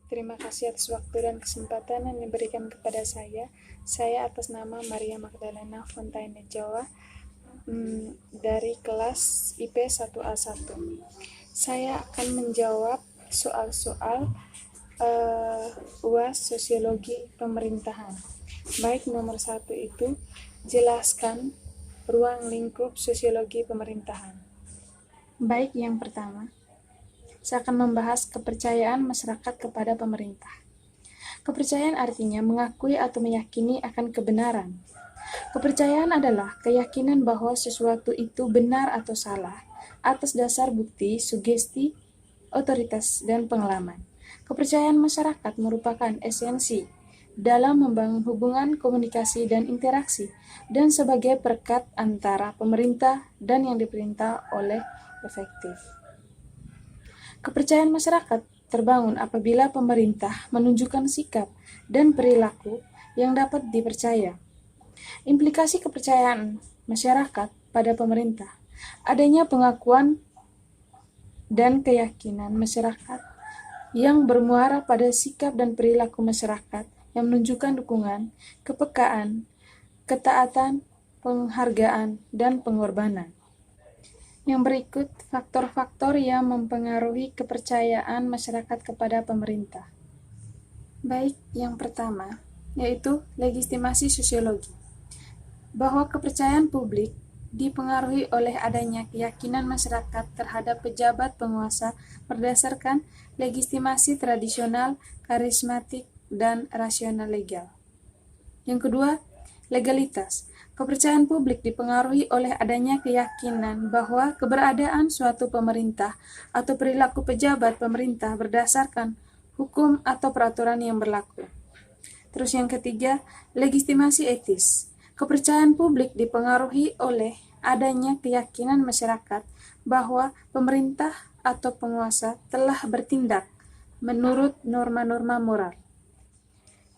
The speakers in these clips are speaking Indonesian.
Terima kasih atas waktu dan kesempatan yang diberikan kepada saya. Saya atas nama Maria Magdalena Fontaine Jawa dari kelas IP 1A1. Saya akan menjawab soal-soal UAS Sosiologi Pemerintahan. Baik, nomor 1 itu jelaskan ruang lingkup sosiologi pemerintahan. Baik, yang pertama, saya akan membahas kepercayaan masyarakat kepada pemerintah. Kepercayaan artinya mengakui atau meyakini akan kebenaran. Kepercayaan adalah keyakinan bahwa sesuatu itu benar atau salah atas dasar bukti, sugesti, otoritas, dan pengalaman. Kepercayaan masyarakat merupakan esensi dalam membangun hubungan komunikasi dan interaksi dan sebagai perekat antara pemerintah dan yang diperintah oleh efektif. Kepercayaan masyarakat terbangun apabila pemerintah menunjukkan sikap dan perilaku yang dapat dipercaya. Implikasi kepercayaan masyarakat pada pemerintah, adanya pengakuan dan keyakinan masyarakat yang bermuara pada sikap dan perilaku masyarakat yang menunjukkan dukungan, kepekaan, ketaatan, penghargaan, dan pengorbanan. Yang berikut faktor-faktor yang mempengaruhi kepercayaan masyarakat kepada pemerintah. Baik, yang pertama, yaitu legitimasi sosiologi. Bahwa kepercayaan publik dipengaruhi oleh adanya keyakinan masyarakat terhadap pejabat penguasa berdasarkan legitimasi tradisional, karismatik, dan rasional legal. Yang kedua, legalitas. Kepercayaan publik dipengaruhi oleh adanya keyakinan bahwa keberadaan suatu pemerintah atau perilaku pejabat pemerintah berdasarkan hukum atau peraturan yang berlaku. Terus yang ketiga, legitimasi etis. Kepercayaan publik dipengaruhi oleh adanya keyakinan masyarakat bahwa pemerintah atau penguasa telah bertindak menurut norma-norma moral.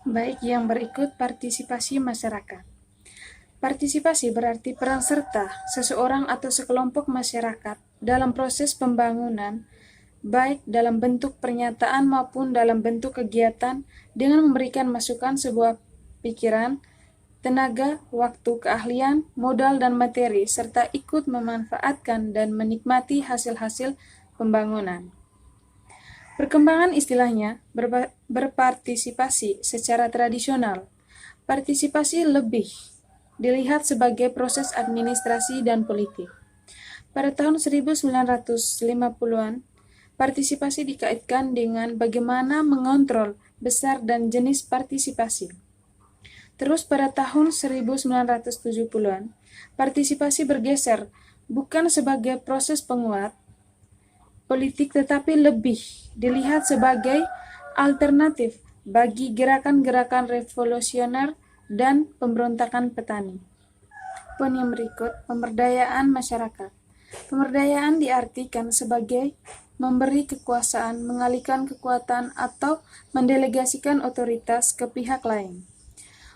Baik, yang berikut partisipasi masyarakat. Partisipasi berarti peran serta seseorang atau sekelompok masyarakat dalam proses pembangunan, baik dalam bentuk pernyataan maupun dalam bentuk kegiatan dengan memberikan masukan sebuah pikiran, tenaga, waktu, keahlian, modal, dan materi, serta ikut memanfaatkan dan menikmati hasil-hasil pembangunan. Perkembangan istilahnya berpartisipasi secara tradisional. Partisipasi lebih dilihat sebagai proses administrasi dan politik. Pada tahun 1950-an, partisipasi dikaitkan dengan bagaimana mengontrol besar dan jenis partisipasi. Terus pada tahun 1970-an, partisipasi bergeser bukan sebagai proses penguat politik tetapi lebih dilihat sebagai alternatif bagi gerakan-gerakan revolusioner dan pemberontakan petani. Poin yang berikut, pemberdayaan masyarakat. Pemberdayaan diartikan sebagai memberi kekuasaan, mengalihkan kekuatan, atau mendelegasikan otoritas ke pihak lain.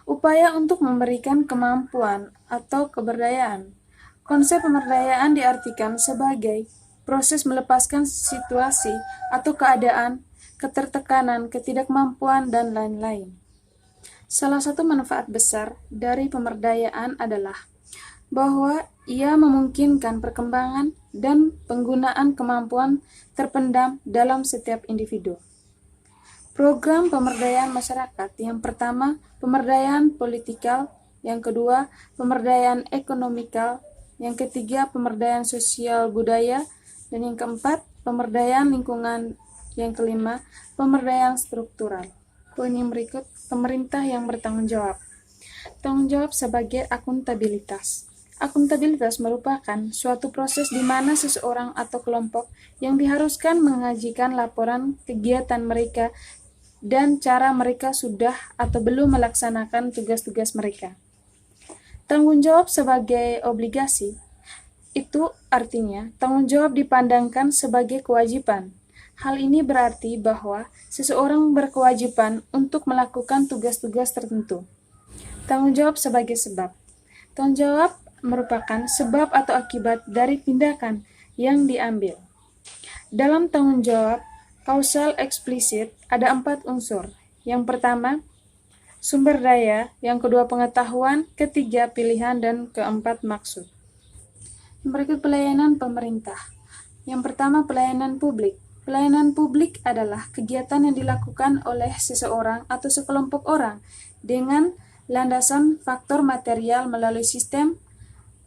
Upaya untuk memberikan kemampuan atau keberdayaan. Konsep pemberdayaan diartikan sebagai proses melepaskan situasi atau keadaan, ketertekanan, ketidakmampuan, dan lain-lain. Salah satu manfaat besar dari pemberdayaan adalah bahwa ia memungkinkan perkembangan dan penggunaan kemampuan terpendam dalam setiap individu. Program pemberdayaan masyarakat, yang pertama, pemberdayaan politikal, yang kedua, pemberdayaan ekonomikal, yang ketiga, pemberdayaan sosial budaya, dan yang keempat, pemberdayaan lingkungan, yang kelima, pemberdayaan struktural. Poin yang berikut, pemerintah yang bertanggung jawab. Tanggung jawab sebagai akuntabilitas. Akuntabilitas merupakan suatu proses di mana seseorang atau kelompok yang diharuskan mengajukan laporan kegiatan mereka dan cara mereka sudah atau belum melaksanakan tugas-tugas mereka. Tanggung jawab sebagai obligasi, itu artinya tanggung jawab dipandangkan sebagai kewajiban. Hal ini berarti bahwa seseorang berkewajiban untuk melakukan tugas-tugas tertentu. Tanggung jawab sebagai sebab. Tanggung jawab merupakan sebab atau akibat dari tindakan yang diambil. Dalam tanggung jawab, Kausal eksplisit ada 4 unsur. Yang pertama, sumber daya, yang kedua pengetahuan, ketiga pilihan, dan keempat maksud. Berikut pelayanan pemerintah. Yang pertama, pelayanan publik. Pelayanan publik adalah kegiatan yang dilakukan oleh seseorang atau sekelompok orang dengan landasan faktor material melalui sistem,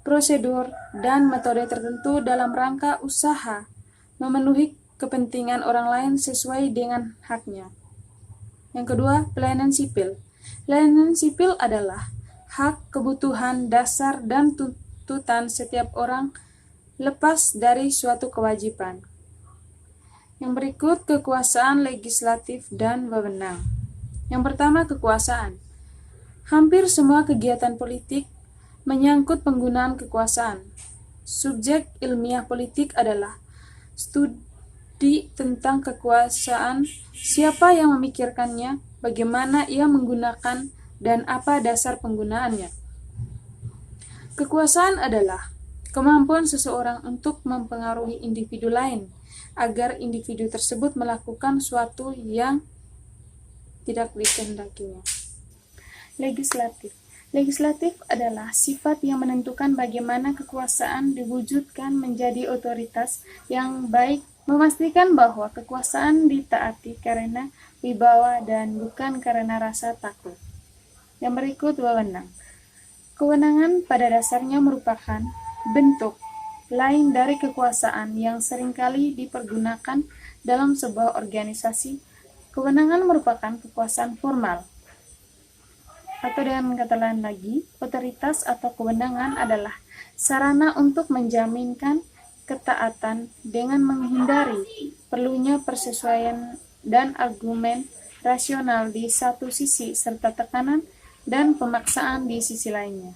prosedur, dan metode tertentu dalam rangka usaha memenuhi kepentingan orang lain sesuai dengan haknya. Yang kedua, pelayanan sipil. Pelayanan sipil adalah hak, kebutuhan, dasar, dan tuntutan setiap orang lepas dari suatu kewajiban. Yang berikut, kekuasaan legislatif dan wewenang. Yang pertama, kekuasaan. Hampir semua kegiatan politik menyangkut penggunaan kekuasaan. Subjek ilmiah politik adalah studi tentang kekuasaan, siapa yang memikirkannya, bagaimana ia menggunakan, dan apa dasar penggunaannya. Kekuasaan adalah kemampuan seseorang untuk mempengaruhi individu lain agar individu tersebut melakukan suatu yang tidak dikehendakinya. Legislatif. Legislatif adalah sifat yang menentukan bagaimana kekuasaan diwujudkan menjadi otoritas yang baik, memastikan bahwa kekuasaan ditaati karena wibawa dan bukan karena rasa takut. Yang berikut, wewenang. Kewenangan pada dasarnya merupakan bentuk lain dari kekuasaan yang seringkali dipergunakan dalam sebuah organisasi. Kewenangan merupakan kekuasaan formal. Atau dengan kata lain lagi, otoritas atau kewenangan adalah sarana untuk menjaminkan ketaatan dengan menghindari perlunya persesuaian dan argumen rasional di satu sisi serta tekanan dan pemaksaan di sisi lainnya.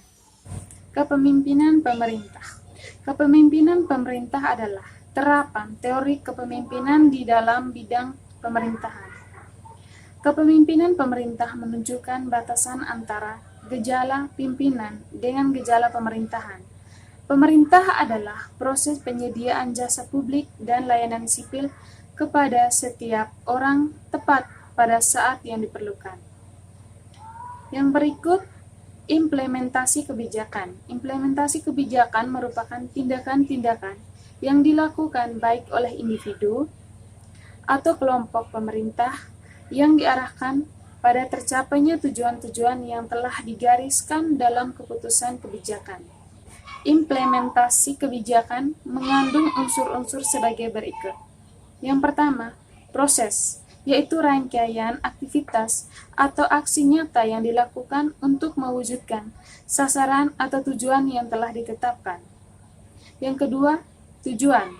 Kepemimpinan pemerintah. Kepemimpinan pemerintah adalah terapan teori kepemimpinan di dalam bidang pemerintahan. Kepemimpinan pemerintah menunjukkan batasan antara gejala pimpinan dengan gejala pemerintahan. Pemerintah adalah proses penyediaan jasa publik dan layanan sipil kepada setiap orang tepat pada saat yang diperlukan. Yang berikut, implementasi kebijakan. Implementasi kebijakan merupakan tindakan-tindakan yang dilakukan baik oleh individu atau kelompok pemerintah yang diarahkan pada tercapainya tujuan-tujuan yang telah digariskan dalam keputusan kebijakan. Implementasi kebijakan mengandung unsur-unsur sebagai berikut. Yang pertama, proses, yaitu rangkaian aktivitas atau aksi nyata yang dilakukan untuk mewujudkan sasaran atau tujuan yang telah ditetapkan. Yang kedua, tujuan,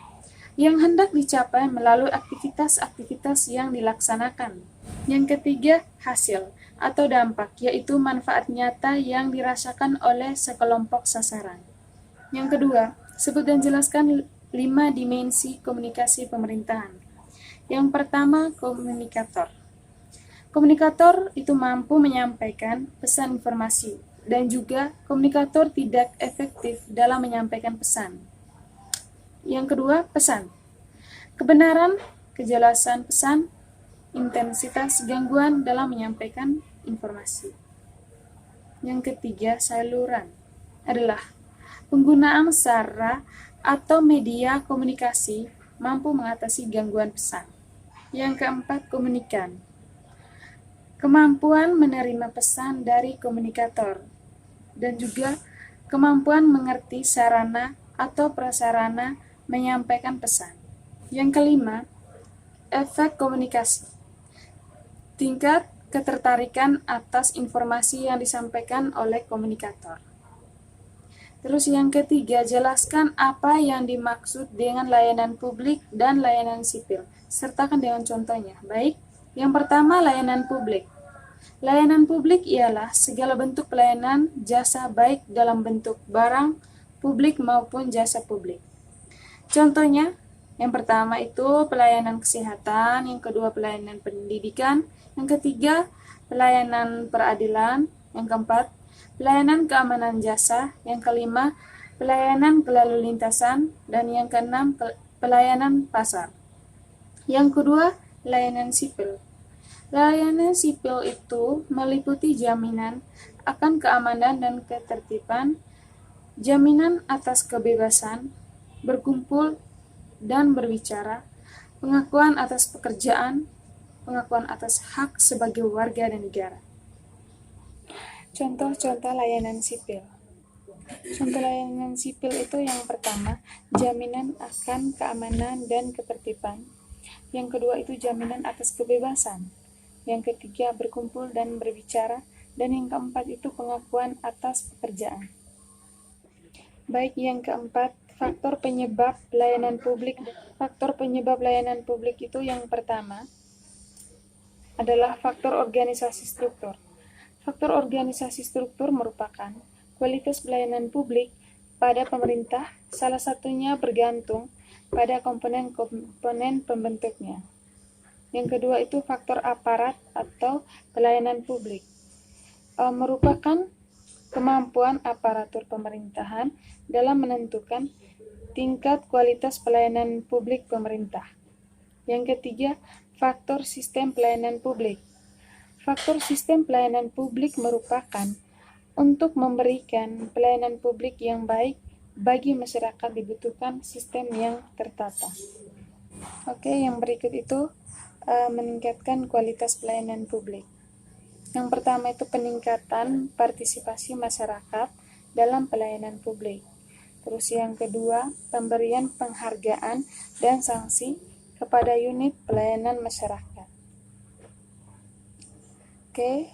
yang hendak dicapai melalui aktivitas-aktivitas yang dilaksanakan. Yang ketiga, hasil atau dampak, yaitu manfaat nyata yang dirasakan oleh sekelompok sasaran. Yang kedua, sebut dan jelaskan 5 dimensi komunikasi pemerintahan. Yang pertama, komunikator. Komunikator itu mampu menyampaikan pesan informasi, dan juga komunikator tidak efektif dalam menyampaikan pesan. Yang kedua, pesan. Kebenaran, kejelasan pesan, intensitas gangguan dalam menyampaikan informasi. Yang ketiga, saluran adalah penggunaan sarana atau media komunikasi mampu mengatasi gangguan pesan. Yang keempat, komunikan. Kemampuan menerima pesan dari komunikator dan juga kemampuan mengerti sarana atau prasarana menyampaikan pesan. Yang kelima, efek komunikasi. Tingkat ketertarikan atas informasi yang disampaikan oleh komunikator. Terus yang ketiga, jelaskan apa yang dimaksud dengan layanan publik dan layanan sipil. Sertakan dengan contohnya. Baik, yang pertama, layanan publik. Layanan publik ialah segala bentuk pelayanan jasa baik dalam bentuk barang publik maupun jasa publik. Contohnya, yang pertama itu pelayanan kesehatan, yang kedua pelayanan pendidikan, yang ketiga pelayanan peradilan, yang keempat pelayanan keamanan jasa, yang kelima pelayanan kelalu lintasan, dan yang keenam pelayanan pasar. Yang kedua, Layanan sipil. Layanan sipil itu meliputi jaminan akan keamanan dan ketertiban, jaminan atas kebebasan, berkumpul dan berbicara, pengakuan atas pekerjaan, pengakuan atas hak sebagai warga dan negara. Contoh-contoh layanan sipil. Contoh layanan sipil itu yang pertama, jaminan akan keamanan dan ketertiban. Yang kedua itu jaminan atas kebebasan. Yang ketiga berkumpul dan berbicara. Dan yang keempat itu pengakuan atas pekerjaan. Baik, yang keempat, faktor penyebab layanan publik. Faktor penyebab layanan publik itu yang pertama adalah faktor organisasi struktur. Faktor organisasi struktur merupakan kualitas pelayanan publik pada pemerintah, salah satunya bergantung pada komponen-komponen pembentuknya. Yang kedua itu faktor aparat atau pelayanan publik. Merupakan kemampuan aparatur pemerintahan dalam menentukan tingkat kualitas pelayanan publik pemerintah. Yang ketiga, faktor sistem pelayanan publik. Faktor sistem pelayanan publik merupakan untuk memberikan pelayanan publik yang baik bagi masyarakat dibutuhkan sistem yang tertata. Oke, yang berikut itu meningkatkan kualitas pelayanan publik. Yang pertama itu peningkatan partisipasi masyarakat dalam pelayanan publik. Terus yang kedua, pemberian penghargaan dan sanksi kepada unit pelayanan masyarakat. Oke,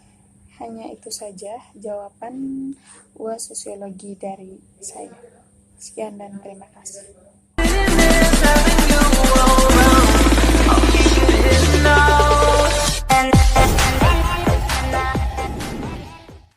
hanya itu saja jawaban UAS Sosiologi dari saya. Sekian dan terima kasih.